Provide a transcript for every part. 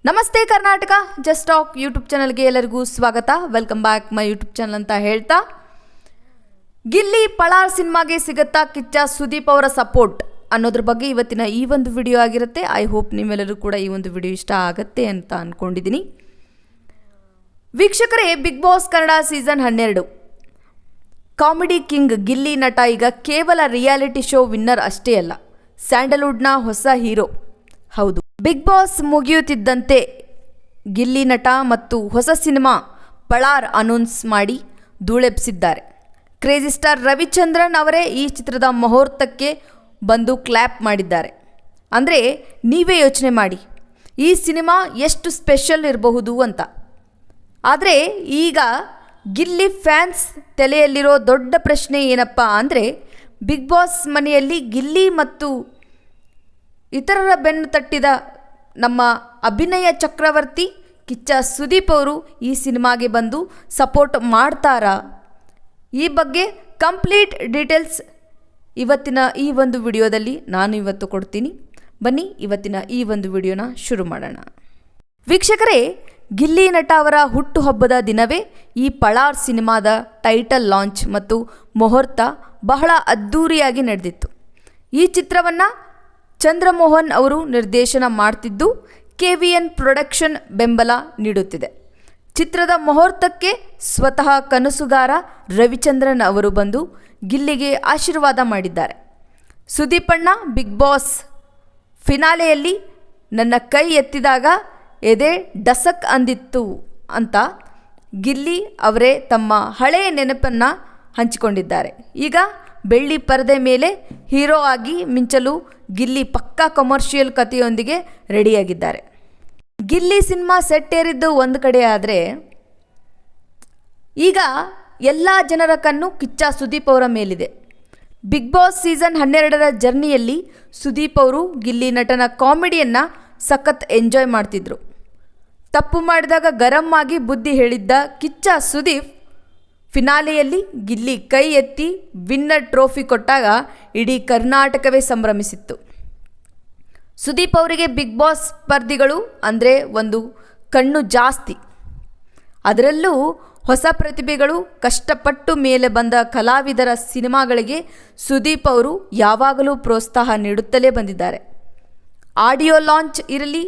ನಮಸ್ತೆ Karnataka just talk YouTube ಚಾನಲ್ಗೆ ಎಲ್ಲರಿಗೂ ಸ್ವಾಗತ. Welcome back my YouTube channel ಅಂತ ಹೇಳ್ತಾ, ಗಿಲ್ಲಿ ಪಳಾರ್ ಸಿನಿಮಾಗೆ ಸಿಗುತ್ತಾ ಕಿಚ್ಚ ಸುದೀಪ್ ಅವರ ಸಪೋರ್ಟ್ ಅನ್ನೋದ್ರ ಬಗ್ಗೆ ಇವತ್ತಿನ ಈ ಒಂದು ವಿಡಿಯೋ ಆಗಿರುತ್ತೆ. ಐ ಹೋಪ್ ನೀವೆಲ್ಲರೂ ಕೂಡ ಈ ಒಂದು ವಿಡಿಯೋ ಇಷ್ಟ ಆಗುತ್ತೆ ಅಂತ ಅಂದ್ಕೊಂಡಿದ್ದೀನಿ. ವೀಕ್ಷಕರೇ, Bigg Boss Kannada season 12 comedy king Gilli Nata ಈಗ ಕೇವಲ ರಿಯಾಲಿಟಿ ಶೋ ವಿನ್ನರ್ ಅಷ್ಟೇ ಅಲ್ಲ, ಸ್ಯಾಂಡಲ್ವುಡ್ನ ಹೊಸ ಹೀರೋ. ಹೌದು, ಬಿಗ್ ಬಾಸ್ ಮುಗಿಯುತ್ತಿದ್ದಂತೆ ಗಿಲ್ಲಿ ನಟ ಮತ್ತು ಹೊಸ ಸಿನಿಮಾ ಪಳಾರ್ ಅನೌನ್ಸ್ ಮಾಡಿ ಧೂಳೆಬ್ಸಿದ್ದಾರೆ. ಕ್ರೇಜಿ ಸ್ಟಾರ್ ರವಿಚಂದ್ರನ್ ಅವರೇ ಈ ಚಿತ್ರದ ಮುಹೂರ್ತಕ್ಕೆ ಬಂದು ಕ್ಲ್ಯಾಪ್ ಮಾಡಿದ್ದಾರೆ. ಅಂದರೆ ನೀವೇ ಯೋಚನೆ ಮಾಡಿ, ಈ ಸಿನಿಮಾ ಎಷ್ಟು ಸ್ಪೆಷಲ್ ಇರಬಹುದು ಅಂತ. ಆದರೆ ಈಗ ಗಿಲ್ಲಿ ಫ್ಯಾನ್ಸ್ ತಲೆಯಲ್ಲಿರೋ ದೊಡ್ಡ ಪ್ರಶ್ನೆ ಏನಪ್ಪ ಅಂದರೆ, ಬಿಗ್ ಬಾಸ್ ಮನೆಯಲ್ಲಿ ಗಿಲ್ಲಿ ಮತ್ತು ಇತರರ ಬೆನ್ನು ತಟ್ಟಿದ ನಮ್ಮ ಅಭಿನಯ ಚಕ್ರವರ್ತಿ ಕಿಚ್ಚ ಸುದೀಪ್ ಅವರು ಈ ಸಿನಿಮಾಗೆ ಬಂದು ಸಪೋರ್ಟ್ ಮಾಡ್ತಾರಾ? ಈ ಬಗ್ಗೆ ಕಂಪ್ಲೀಟ್ ಡೀಟೇಲ್ಸ್ ಇವತ್ತಿನ ಈ ಒಂದು ವಿಡಿಯೋದಲ್ಲಿ ನಾನು ಇವತ್ತು ಕೊಡ್ತೀನಿ. ಬನ್ನಿ ಇವತ್ತಿನ ಈ ಒಂದು ವಿಡಿಯೋನ ಶುರು ಮಾಡೋಣ. ವೀಕ್ಷಕರೇ, ಗಿಲ್ಲಿ ನಟ ಅವರ ಹುಟ್ಟುಹಬ್ಬದ ದಿನವೇ ಈ ಪಳಾರ್ ಸಿನಿಮಾದ ಟೈಟಲ್ ಲಾಂಚ್ ಮತ್ತು ಮುಹೂರ್ತ ಬಹಳ ಅದ್ಧೂರಿಯಾಗಿ ನಡೆದಿತ್ತು. ಈ ಚಿತ್ರವನ್ನು ಚಂದ್ರಮೋಹನ್ ಅವರು ನಿರ್ದೇಶನ ಮಾಡ್ತಿದ್ದು, KVN ಪ್ರೊಡಕ್ಷನ್ ಬೆಂಬಲ ನೀಡುತ್ತಿದೆ. ಚಿತ್ರದ ಮುಹೂರ್ತಕ್ಕೆ ಸ್ವತಃ ಕನಸುಗಾರ ರವಿಚಂದ್ರನ್ ಅವರು ಬಂದು ಗಿಲ್ಲಿಗೆ ಆಶೀರ್ವಾದ ಮಾಡಿದ್ದಾರೆ. ಸುದೀಪಣ್ಣ, ಬಿಗ್ ಬಾಸ್ ಫಿನಾಲೆಯಲ್ಲಿ ನನ್ನ ಕೈ ಎತ್ತಿದಾಗ ಎದೆ ಡಸಕ್ ಅಂದಿತ್ತು ಅಂತ ಗಿಲ್ಲಿ ಅವರೇ ತಮ್ಮ ಹಳೆಯ ನೆನಪನ್ನು ಹಂಚಿಕೊಂಡಿದ್ದಾರೆ. ಈಗ ಬೆಳ್ಳಿ ಪರದೆ ಮೇಲೆ ಹೀರೋ ಆಗಿ ಮಿಂಚಲು ಗಿಲ್ಲಿ ಪಕ್ಕಾ ಕಮರ್ಷಿಯಲ್ ಕಥೆಯೊಂದಿಗೆ ರೆಡಿಯಾಗಿದ್ದಾರೆ. ಗಿಲ್ಲಿ ಸಿನಿಮಾ ಸೆಟ್ ಏರಿದ್ದು ಒಂದು ಕಡೆ ಆದರೆ, ಈಗ ಎಲ್ಲ ಜನರ ಕಣ್ಣು ಕಿಚ್ಚ ಸುದೀಪ್ ಅವರ ಮೇಲಿದೆ. ಬಿಗ್ ಬಾಸ್ ಸೀಸನ್ 12ರ ಜರ್ನಿಯಲ್ಲಿ ಸುದೀಪ್ ಅವರು ಗಿಲ್ಲಿ ನಟನ ಕಾಮಿಡಿಯನ್ನು ಸಖತ್ ಎಂಜಾಯ್ ಮಾಡ್ತಿದ್ರು. ತಪ್ಪು ಮಾಡಿದಾಗ ಗರಂ ಆಗಿ ಬುದ್ಧಿ ಹೇಳಿದ್ದ ಕಿಚ್ಚ ಸುದೀಪ್ ಫಿನಾಲೆಯಲ್ಲಿ ಗಿಲ್ಲಿ ಕೈ ಎತ್ತಿ ವಿನ್ನರ್ ಟ್ರೋಫಿ ಕೊಟ್ಟಾಗ ಇಡೀ ಕರ್ನಾಟಕವೇ ಸಂಭ್ರಮಿಸಿತ್ತು. ಸುದೀಪ್ ಅವರಿಗೆ ಬಿಗ್ ಬಾಸ್ ಸ್ಪರ್ಧಿಗಳು ಅಂದರೆ ಒಂದು ಕಣ್ಣು ಜಾಸ್ತಿ. ಅದರಲ್ಲೂ ಹೊಸ ಪ್ರತಿಭೆಗಳು, ಕಷ್ಟಪಟ್ಟು ಮೇಲೆ ಬಂದ ಕಲಾವಿದರ ಸಿನಿಮಾಗಳಿಗೆ ಸುದೀಪ್ ಅವರು ಯಾವಾಗಲೂ ಪ್ರೋತ್ಸಾಹ ನೀಡುತ್ತಲೇ ಬಂದಿದ್ದಾರೆ. ಆಡಿಯೋ ಲಾಂಚ್ ಇರಲಿ,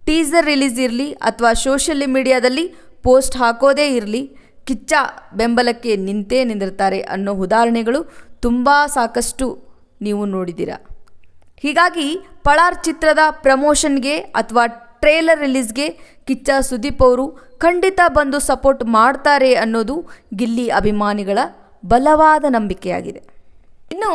ಟೀಸರ್ ರಿಲೀಸ್ ಇರಲಿ ಅಥವಾ ಸೋಷಿಯಲ್ ಮೀಡಿಯಾದಲ್ಲಿ ಪೋಸ್ಟ್ ಹಾಕೋದೇ ಇರಲಿ, ಕಿಚ್ಚ ಬೆಂಬಲಕ್ಕೆ ನಿಂತೇ ನಿಂದಿರ್ತಾರೆ ಅನ್ನೋ ಉದಾಹರಣೆಗಳು ತುಂಬ ಸಾಕಷ್ಟು ನೀವು ನೋಡಿದ್ದೀರ. ಹೀಗಾಗಿ ಪಳಾರ್ ಚಿತ್ರದ ಪ್ರಮೋಷನ್ಗೆ ಅಥವಾ ಟ್ರೇಲರ್ ರಿಲೀಸ್ಗೆ ಕಿಚ್ಚ ಸುದೀಪ್ ಅವರು ಖಂಡಿತ ಬಂದು ಸಪೋರ್ಟ್ ಮಾಡ್ತಾರೆ ಅನ್ನೋದು ಗಿಲ್ಲಿ ಅಭಿಮಾನಿಗಳ ಬಲವಾದ ನಂಬಿಕೆಯಾಗಿದೆ. ಇನ್ನು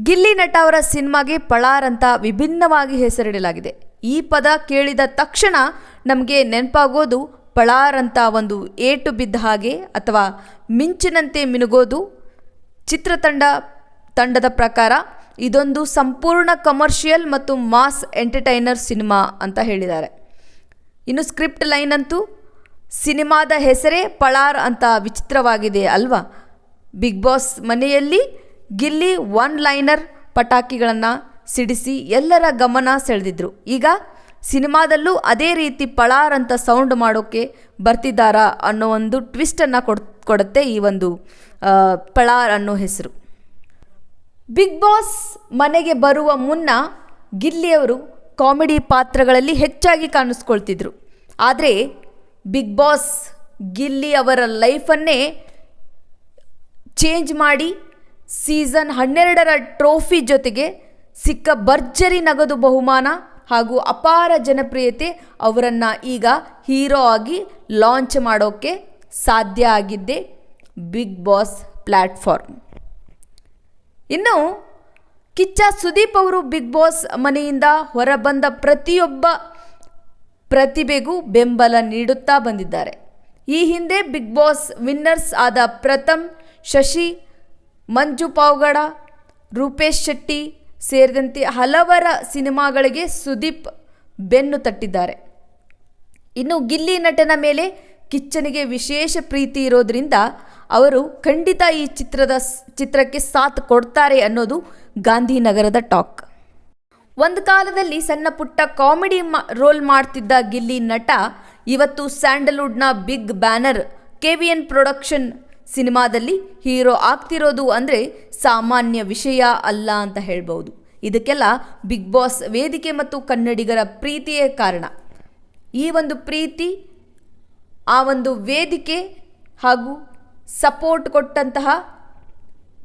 ಗಿಲ್ಲಿ ನಟ ಅವರ ಸಿನಿಮಾಗೆ ಪಳಾರ್ ಅಂತ ವಿಭಿನ್ನವಾಗಿ ಹೆಸರಿಡಲಾಗಿದೆ. ಈ ಪದ ಕೇಳಿದ ತಕ್ಷಣ ನಮಗೆ ನೆನಪಾಗೋದು ಪಳಾರ್ ಅಂತ ಒಂದು ಏಟು ಬಿದ್ದ ಹಾಗೆ ಅಥವಾ ಮಿಂಚಿನಂತೆ ಮಿನುಗೋದು. ಚಿತ್ರತಂಡದ ಪ್ರಕಾರ ಇದೊಂದು ಸಂಪೂರ್ಣ ಕಮರ್ಷಿಯಲ್ ಮತ್ತು ಮಾಸ್ ಎಂಟರ್ಟೈನರ್ ಸಿನಿಮಾ ಅಂತ ಹೇಳಿದ್ದಾರೆ. ಇನ್ನು ಸ್ಕ್ರಿಪ್ಟ್ ಲೈನ್ ಅಂತೂ ಸಿನಿಮಾದ ಹೆಸರೇ ಪಳಾರ್ ಅಂತ ವಿಚಿತ್ರವಾಗಿದೆ ಅಲ್ವಾ? ಬಿಗ್ ಬಾಸ್ ಮನೆಯಲ್ಲಿ ಗಿಲ್ಲಿ ಒನ್ ಲೈನರ್ ಪಟಾಕಿಗಳನ್ನು ಸಿಡಿಸಿ ಎಲ್ಲರ ಗಮನ ಸೆಳೆದಿದ್ರು. ಈಗ ಸಿನಿಮಾದಲ್ಲೂ ಅದೇ ರೀತಿ ಪಳಾರ್ ಅಂತ ಸೌಂಡ್ ಮಾಡೋಕ್ಕೆ ಬರ್ತಿದ್ದಾರಾ ಅನ್ನೋ ಒಂದು ಟ್ವಿಸ್ಟನ್ನು ಕೊಡುತ್ತೆ ಈ ಒಂದು ಪಳಾರ್ ಅನ್ನೋ ಹೆಸರು. ಬಿಗ್ ಬಾಸ್ ಮನೆಗೆ ಬರುವ ಮುನ್ನ ಗಿಲ್ಲಿಯವರು ಕಾಮಿಡಿ ಪಾತ್ರಗಳಲ್ಲಿ ಹೆಚ್ಚಾಗಿ ಕಾಣಿಸ್ಕೊಳ್ತಿದ್ರು. ಆದರೆ ಬಿಗ್ ಬಾಸ್ ಗಿಲ್ಲಿ ಅವರ ಲೈಫನ್ನೇ ಚೇಂಜ್ ಮಾಡಿ ಸೀಸನ್ 12ರ ಟ್ರೋಫಿ ಜೊತೆಗೆ ಸಿಕ್ಕ ಭರ್ಜರಿ ನಗದು ಬಹುಮಾನ ಹಾಗೂ ಅಪಾರ ಜನಪ್ರಿಯತೆ ಅವರನ್ನು ಈಗ ಹೀರೋ ಆಗಿ ಲಾಂಚ್ ಮಾಡೋಕ್ಕೆ ಸಾಧ್ಯ ಆಗಿದ್ದೇ ಬಿಗ್ ಬಾಸ್ ಪ್ಲ್ಯಾಟ್ಫಾರ್ಮ್. ಇನ್ನು ಕಿಚ್ಚ ಸುದೀಪ್ ಅವರು ಬಿಗ್ ಬಾಸ್ ಮನೆಯಿಂದ ಹೊರಬಂದ ಪ್ರತಿಯೊಬ್ಬ ಪ್ರತಿಭೆಗೂ ಬೆಂಬಲ ನೀಡುತ್ತಾ ಬಂದಿದ್ದಾರೆ. ಈ ಹಿಂದೆ ಬಿಗ್ ಬಾಸ್ ವಿನ್ನರ್ಸ್ ಆದ ಪ್ರಥಮ್, ಶಶಿ, ಮಂಜು ಪಾವಗಡ, ರೂಪೇಶ್ ಶೆಟ್ಟಿ ಸೇರಿದಂತೆ ಹಲವರ ಸಿನಿಮಾಗಳಿಗೆ ಸುದೀಪ್ ಬೆನ್ನು ತಟ್ಟಿದ್ದಾರೆ. ಇನ್ನು ಗಿಲ್ಲಿ ನಟನ ಮೇಲೆ ಕಿಚ್ಚನಿಗೆ ವಿಶೇಷ ಪ್ರೀತಿ ಇರೋದ್ರಿಂದ ಅವರು ಖಂಡಿತ ಈ ಚಿತ್ರಕ್ಕೆ ಸಾಥ್ ಕೊಡ್ತಾರೆ ಅನ್ನೋದು ಗಾಂಧಿನಗರದ ಟಾಕ್. ಒಂದು ಕಾಲದಲ್ಲಿ ಸಣ್ಣ ಪುಟ್ಟ ಕಾಮಿಡಿ ರೋಲ್ ಮಾಡ್ತಿದ್ದ ಗಿಲ್ಲಿ ನಟ ಇವತ್ತು ಸ್ಯಾಂಡಲ್ವುಡ್ನ ಬಿಗ್ ಬ್ಯಾನರ್ KVN ಪ್ರೊಡಕ್ಷನ್ ಸಿನಿಮಾದಲ್ಲಿ ಹೀರೋ ಆಗ್ತಿರೋದು ಅಂದರೆ ಸಾಮಾನ್ಯ ವಿಷಯ ಅಲ್ಲ ಅಂತ ಹೇಳ್ಬೋದು. ಇದಕ್ಕೆಲ್ಲ ಬಿಗ್ ಬಾಸ್ ವೇದಿಕೆ ಮತ್ತು ಕನ್ನಡಿಗರ ಪ್ರೀತಿಯೇ ಕಾರಣ. ಈ ಒಂದು ಪ್ರೀತಿ, ಆ ಒಂದು ವೇದಿಕೆ ಹಾಗೂ ಸಪೋರ್ಟ್ ಕೊಟ್ಟಂತಹ,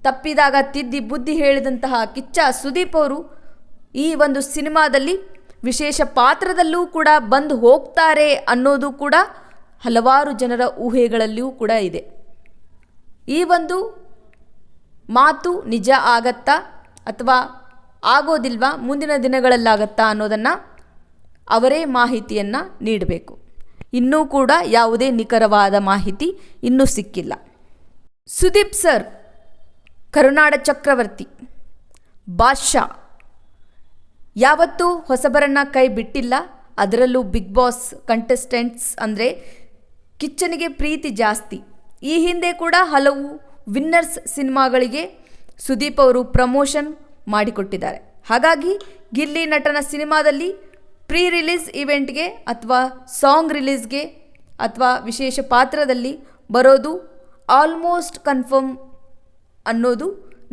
ತಪ್ಪಿದಾಗ ತಿದ್ದಿ ಬುದ್ಧಿ ಹೇಳಿದಂತಹ ಕಿಚ್ಚ ಸುದೀಪ್ ಅವರು ಈ ಒಂದು ಸಿನಿಮಾದಲ್ಲಿ ವಿಶೇಷ ಪಾತ್ರದಲ್ಲೂ ಕೂಡ ಬಂದು ಹೋಗ್ತಾರೆ ಅನ್ನೋದು ಕೂಡ ಹಲವಾರು ಜನರ ಊಹೆಗಳಲ್ಲಿಯೂ ಕೂಡ ಇದೆ. ಈ ಒಂದು ಮಾತು ನಿಜ ಆಗತ್ತಾ ಅಥವಾ ಆಗೋದಿಲ್ವಾ, ಮುಂದಿನ ದಿನಗಳಲ್ಲಾಗತ್ತಾ ಅನ್ನೋದನ್ನು ಅವರೇ ಮಾಹಿತಿಯನ್ನು ನೀಡಬೇಕು. ಇನ್ನೂ ಕೂಡ ಯಾವುದೇ ನಿಖರವಾದ ಮಾಹಿತಿ ಇನ್ನೂ ಸಿಕ್ಕಿಲ್ಲ. ಸುದೀಪ್ ಸರ್ ಕರುನಾಡ ಚಕ್ರವರ್ತಿ, ಬಾದ್ಶಾ, ಯಾವತ್ತೂ ಹೊಸಬರನ್ನು ಕೈ ಬಿಟ್ಟಿಲ್ಲ. ಅದರಲ್ಲೂ ಬಿಗ್ ಬಾಸ್ ಕಂಟೆಸ್ಟೆಂಟ್ಸ್ ಅಂದರೆ ಕಿಚ್ಚನಿಗೆ ಪ್ರೀತಿ ಜಾಸ್ತಿ. ಈ ಹಿಂದೆ ಕೂಡ ಹಲವು ವಿನ್ನರ್ಸ್ ಸಿನಿಮಾಗಳಿಗೆ ಸುದೀಪ್ ಅವರು ಪ್ರಮೋಷನ್ ಮಾಡಿಕೊಟ್ಟಿದ್ದಾರೆ. ಹಾಗಾಗಿ ಗಿಲ್ಲಿ ನಟನ ಸಿನಿಮಾದಲ್ಲಿ ಪ್ರೀ ರಿಲೀಸ್ ಇವೆಂಟ್ಗೆ ಅಥವಾ ಸಾಂಗ್ ರಿಲೀಸ್ಗೆ ಅಥವಾ ವಿಶೇಷ ಪಾತ್ರದಲ್ಲಿ ಬರೋದು ಆಲ್ಮೋಸ್ಟ್ ಕನ್ಫರ್ಮ್ ಅನ್ನೋದು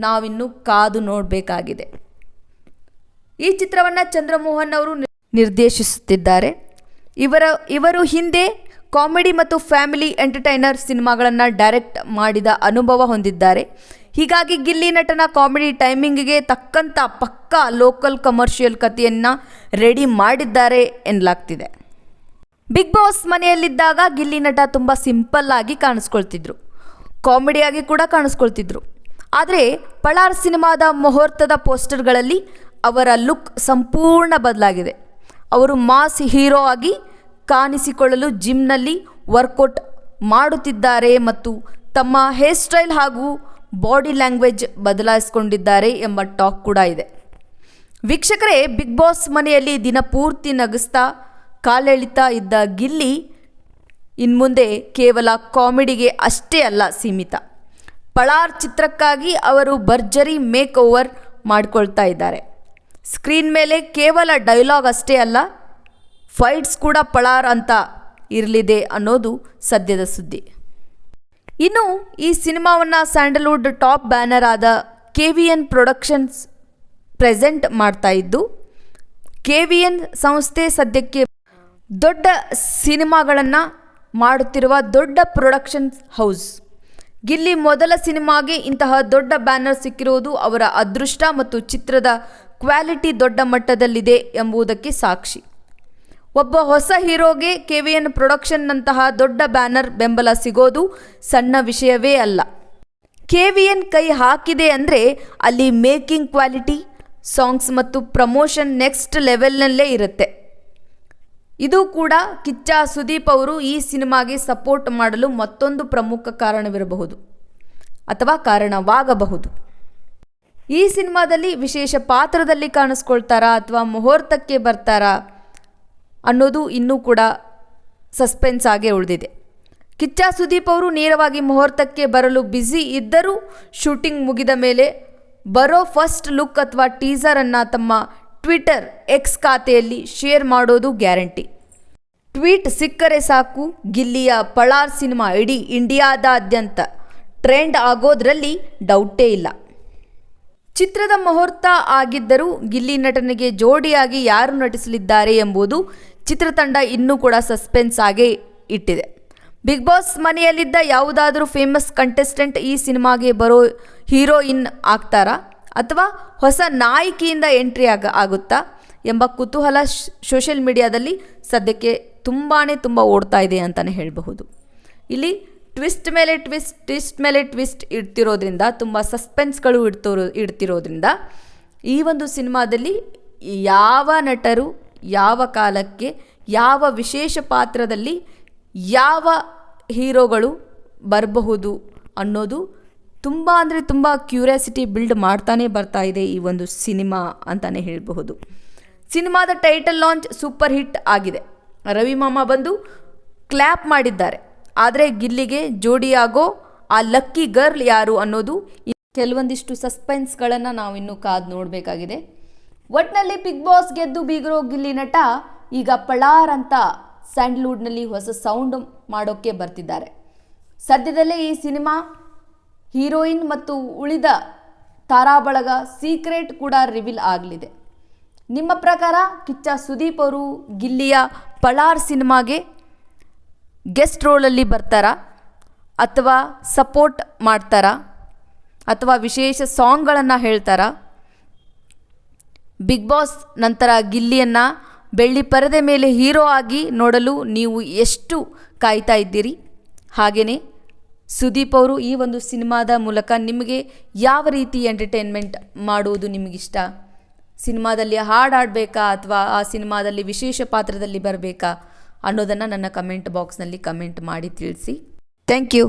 ನಾವಿನ್ನು ಕಾದು ನೋಡಬೇಕಾಗಿದೆ. ಈ ಚಿತ್ರವನ್ನು ಚಂದ್ರಮೋಹನ್ ಅವರು ನಿರ್ದೇಶಿಸುತ್ತಿದ್ದಾರೆ. ಇವರು ಹಿಂದೆ ಕಾಮಿಡಿ ಮತ್ತು ಫ್ಯಾಮಿಲಿ ಎಂಟರ್ಟೈನರ್ ಸಿನಿಮಾಗಳನ್ನು ಡೈರೆಕ್ಟ್ ಮಾಡಿದ ಅನುಭವ ಹೊಂದಿದ್ದಾರೆ. ಹೀಗಾಗಿ ಗಿಲ್ಲಿ ನಟನ ಕಾಮಿಡಿ ಟೈಮಿಂಗಿಗೆ ತಕ್ಕಂಥ ಪಕ್ಕಾ ಲೋಕಲ್ ಕಮರ್ಷಿಯಲ್ ಕಥೆಯನ್ನು ರೆಡಿ ಮಾಡಿದ್ದಾರೆ ಎನ್ನಲಾಗ್ತಿದೆ. ಬಿಗ್ ಬಾಸ್ ಮನೆಯಲ್ಲಿದ್ದಾಗ ಗಿಲ್ಲಿ ನಟ ತುಂಬ ಸಿಂಪಲ್ ಆಗಿ ಕಾಣಿಸ್ಕೊಳ್ತಿದ್ರು, ಕಾಮಿಡಿಯಾಗಿ ಕೂಡ ಕಾಣಿಸ್ಕೊಳ್ತಿದ್ರು. ಆದರೆ ಪಳಾರ್ ಸಿನಿಮಾದ ಮುಹೂರ್ತದ ಪೋಸ್ಟರ್ಗಳಲ್ಲಿ ಅವರ ಲುಕ್ ಸಂಪೂರ್ಣ ಬದಲಾಗಿದೆ. ಅವರು ಮಾಸ್ ಹೀರೋ ಆಗಿ ಕಾಣಿಸಿಕೊಳ್ಳಲು ಜಿಮ್ನಲ್ಲಿ ವರ್ಕೌಟ್ ಮಾಡುತ್ತಿದ್ದಾರೆ ಮತ್ತು ತಮ್ಮ ಹೇರ್ ಸ್ಟೈಲ್ ಹಾಗೂ ಬಾಡಿ ಲ್ಯಾಂಗ್ವೇಜ್ ಬದಲಾಯಿಸಿಕೊಂಡಿದ್ದಾರೆ ಎಂಬ ಟಾಕ್ ಕೂಡ ಇದೆ. ವೀಕ್ಷಕರೇ, ಬಿಗ್ ಬಾಸ್ ಮನೆಯಲ್ಲಿ ದಿನಪೂರ್ತಿ ನಗಿಸ್ತಾ ಕಾಲೆಳಿತಾ ಇದ್ದ ಗಿಲ್ಲಿ ಇನ್ಮುಂದೆ ಕೇವಲ ಕಾಮಿಡಿಗೆ ಅಷ್ಟೇ ಅಲ್ಲ ಸೀಮಿತ. ಪಳಾರ್ ಚಿತ್ರಕ್ಕಾಗಿ ಅವರು ಭರ್ಜರಿ ಮೇಕ್ ಓವರ್ ಮಾಡಿಕೊಳ್ತಾ ಇದ್ದಾರೆ. ಸ್ಕ್ರೀನ್ ಮೇಲೆ ಕೇವಲ ಡೈಲಾಗ್ ಅಷ್ಟೇ ಅಲ್ಲ, ಫೈಟ್ಸ್ ಕೂಡ ಪಳಾರ್ ಅಂತ ಇರಲಿದೆ ಅನ್ನೋದು ಸದ್ಯದ ಸುದ್ದಿ. ಇನ್ನು ಈ ಸಿನಿಮಾವನ್ನು ಸ್ಯಾಂಡಲ್ವುಡ್ ಟಾಪ್ ಬ್ಯಾನರ್ ಆದ KVN ಪ್ರೊಡಕ್ಷನ್ಸ್ ಪ್ರೆಸೆಂಟ್ ಮಾಡ್ತಾ ಇದ್ದು, KVN ಸಂಸ್ಥೆ ಸದ್ಯಕ್ಕೆ ದೊಡ್ಡ ಸಿನಿಮಾಗಳನ್ನು ಮಾಡುತ್ತಿರುವ ದೊಡ್ಡ ಪ್ರೊಡಕ್ಷನ್ ಹೌಸ್. ಗಿಲ್ಲಿ ಮೊದಲ ಸಿನಿಮಾಗೆ ಇಂತಹ ದೊಡ್ಡ ಬ್ಯಾನರ್ ಸಿಕ್ಕಿರುವುದು ಅವರ ಅದೃಷ್ಟ ಮತ್ತು ಚಿತ್ರದ ಕ್ವಾಲಿಟಿ ದೊಡ್ಡ ಮಟ್ಟದಲ್ಲಿದೆ ಎಂಬುದಕ್ಕೆ ಸಾಕ್ಷಿ. ಒಬ್ಬ ಹೊಸ ಹೀರೋಗೆ KVN ಪ್ರೊಡಕ್ಷನ್ನಂತಹ ದೊಡ್ಡ ಬ್ಯಾನರ್ ಬೆಂಬಲ ಸಿಗೋದು ಸಣ್ಣ ವಿಷಯವೇ ಅಲ್ಲ. KVN ಕೈ ಹಾಕಿದೆ ಅಂದರೆ ಅಲ್ಲಿ ಮೇಕಿಂಗ್ ಕ್ವಾಲಿಟಿ, ಸಾಂಗ್ಸ್ ಮತ್ತು ಪ್ರಮೋಷನ್ ನೆಕ್ಸ್ಟ್ ಲೆವೆಲ್ನಲ್ಲೇ ಇರುತ್ತೆ. ಇದು ಕೂಡ ಕಿಚ್ಚ ಸುದೀಪ್ ಅವರು ಈ ಸಿನಿಮಾಗೆ ಸಪೋರ್ಟ್ ಮಾಡಲು ಮತ್ತೊಂದು ಪ್ರಮುಖ ಕಾರಣವಿರಬಹುದು ಅಥವಾ ಕಾರಣವಾಗಬಹುದು. ಈ ಸಿನಿಮಾದಲ್ಲಿ ವಿಶೇಷ ಪಾತ್ರದಲ್ಲಿ ಕಾಣಿಸ್ಕೊಳ್ತಾರಾ ಅಥವಾ ಮುಹೂರ್ತಕ್ಕೆ ಬರ್ತಾರಾ ಅನ್ನೋದು ಇನ್ನೂ ಕೂಡ ಸಸ್ಪೆನ್ಸ್ ಆಗೇ ಉಳಿದಿದೆ. ಕಿಚ್ಚ ಸುದೀಪ್ ಅವರು ನೇರವಾಗಿ ಮುಹೂರ್ತಕ್ಕೆ ಬರಲು ಬ್ಯುಸಿ ಇದ್ದರೂ ಶೂಟಿಂಗ್ ಮುಗಿದ ಮೇಲೆ ಬರೋ ಫಸ್ಟ್ ಲುಕ್ ಅಥವಾ ಟೀಸರನ್ನು ತಮ್ಮ ಟ್ವಿಟರ್ ಎಕ್ಸ್ ಖಾತೆಯಲ್ಲಿ ಶೇರ್ ಮಾಡೋದು ಗ್ಯಾರಂಟಿ. ಟ್ವೀಟ್ ಸಿಕ್ಕರೆ ಸಾಕು, ಗಿಲ್ಲಿಯ ಪಳಾರ್ ಸಿನಿಮಾ ಇಡೀ ಇಂಡಿಯಾದಾದ್ಯಂತ ಟ್ರೆಂಡ್ ಆಗೋದ್ರಲ್ಲಿ ಡೌಟೇ ಇಲ್ಲ. ಚಿತ್ರದ ಮುಹೂರ್ತ ಆಗಿದ್ದರೂ ಗಿಲ್ಲಿ ನಟನಿಗೆ ಜೋಡಿಯಾಗಿ ಯಾರು ನಟಿಸಲಿದ್ದಾರೆ ಎಂಬುದು ಚಿತ್ರತಂಡ ಇನ್ನೂ ಕೂಡ ಸಸ್ಪೆನ್ಸ್ ಆಗೇ ಇಟ್ಟಿದೆ. ಬಿಗ್ ಬಾಸ್ ಮನೆಯಲ್ಲಿದ್ದ ಯಾವುದಾದರೂ ಫೇಮಸ್ ಕಂಟೆಸ್ಟೆಂಟ್ ಈ ಸಿನಿಮಾಗೆ ಬರೋ ಹೀರೋಯಿನ್ ಆಗ್ತಾರಾ ಅಥವಾ ಹೊಸ ನಾಯಕಿಯಿಂದ ಎಂಟ್ರಿ ಆಗುತ್ತಾ ಎಂಬ ಕುತೂಹಲ ಸೋಷಿಯಲ್ ಮೀಡಿಯಾದಲ್ಲಿ ಸದ್ಯಕ್ಕೆ ತುಂಬ ಓಡ್ತಾ ಇದೆ ಅಂತಲೇ ಹೇಳಬಹುದು. ಇಲ್ಲಿ ಟ್ವಿಸ್ಟ್ ಮೇಲೆ ಟ್ವಿಸ್ಟ್ ಇಡ್ತಿರೋದ್ರಿಂದ, ತುಂಬ ಸಸ್ಪೆನ್ಸ್ಗಳು ಇಡ್ತಿರೋದ್ರಿಂದ ಈ ಒಂದು ಸಿನಿಮಾದಲ್ಲಿ ಯಾವ ನಟರು ಯಾವ ಕಾಲಕ್ಕೆ ಯಾವ ವಿಶೇಷ ಪಾತ್ರದಲ್ಲಿ ಯಾವ ಹೀರೋಗಳು ಬರಬಹುದು ಅನ್ನೋದು ತುಂಬ ಕ್ಯೂರಿಯಾಸಿಟಿ ಬಿಲ್ಡ್ ಮಾಡ್ತಾನೆ ಬರ್ತಾ ಇದೆ ಈ ಒಂದು ಸಿನಿಮಾ ಅಂತಲೇ ಹೇಳಬಹುದು. ಸಿನಿಮಾದ ಟೈಟಲ್ ಲಾಂಚ್ ಸೂಪರ್ ಹಿಟ್ ಆಗಿದೆ. ರವಿ ಮಾಮ ಬಂದು ಕ್ಲ್ಯಾಪ್ ಮಾಡಿದ್ದಾರೆ. ಆದರೆ ಗಿಲ್ಲಿಗೆ ಜೋಡಿಯಾಗೋ ಆ ಲಕ್ಕಿ ಗರ್ಲ್ ಯಾರು ಅನ್ನೋದು ಕೆಲವೊಂದಿಷ್ಟು ಸಸ್ಪೆನ್ಸ್ಗಳನ್ನು ನಾವು ಇನ್ನೂ ಕಾದು ನೋಡಬೇಕಾಗಿದೆ. ಒಟ್ನಲ್ಲಿ ಬಿಗ್ ಬಾಸ್ ಗೆದ್ದು ಬೀಗರೋ ಗಿಲ್ಲಿ ನಟ ಈಗ ಪಳಾರ್ ಅಂತ ಸ್ಯಾಂಡಲ್ವುಡ್ನಲ್ಲಿ ಹೊಸ ಸೌಂಡ್ ಮಾಡೋಕ್ಕೆ ಬರ್ತಿದ್ದಾರೆ. ಸದ್ಯದಲ್ಲೇ ಈ ಸಿನಿಮಾ ಹೀರೋಯಿನ್ ಮತ್ತು ಉಳಿದ ತಾರಾಬಳಗ ಸೀಕ್ರೆಟ್ ಕೂಡ ರಿವೀಲ್ ಆಗಲಿದೆ. ನಿಮ್ಮ ಪ್ರಕಾರ ಕಿಚ್ಚ ಸುದೀಪ್ ಅವರು ಗಿಲ್ಲಿಯ ಪಳಾರ್ ಸಿನಿಮಾಗೆ ಗೆಸ್ಟ್ ರೋಲಲ್ಲಿ ಬರ್ತಾರಾ ಅಥವಾ ಸಪೋರ್ಟ್ ಮಾಡ್ತಾರಾ ಅಥವಾ ವಿಶೇಷ ಸಾಂಗ್ಗಳನ್ನು ಹೇಳ್ತಾರಾ? ಬಿಗ್ ಬಾಸ್ ನಂತರ ಗಿಲ್ಲಿಯನ್ನು ಬೆಳ್ಳಿ ಪರದೆ ಮೇಲೆ ಹೀರೋ ಆಗಿ ನೋಡಲು ನೀವು ಎಷ್ಟು ಕಾಯ್ತಾ ಇದ್ದೀರಿ? ಹಾಗೆಯೇ ಸುದೀಪ್ ಅವರು ಈ ಒಂದು ಸಿನಿಮಾದ ಮೂಲಕ ನಿಮಗೆ ಯಾವ ರೀತಿ ಎಂಟರ್ಟೈನ್ಮೆಂಟ್ ಮಾಡುವುದು ನಿಮಗಿಷ್ಟ? ಸಿನಿಮಾದಲ್ಲಿ ಹಾಡಾಡಬೇಕಾ ಅಥವಾ ಆ ಸಿನಿಮಾದಲ್ಲಿ ವಿಶೇಷ ಪಾತ್ರದಲ್ಲಿ ಬರಬೇಕಾ ಅನ್ನೋದನ್ನು ನನ್ನ ಕಮೆಂಟ್ ಬಾಕ್ಸ್ನಲ್ಲಿ ಕಮೆಂಟ್ ಮಾಡಿ ತಿಳಿಸಿ. Thank you.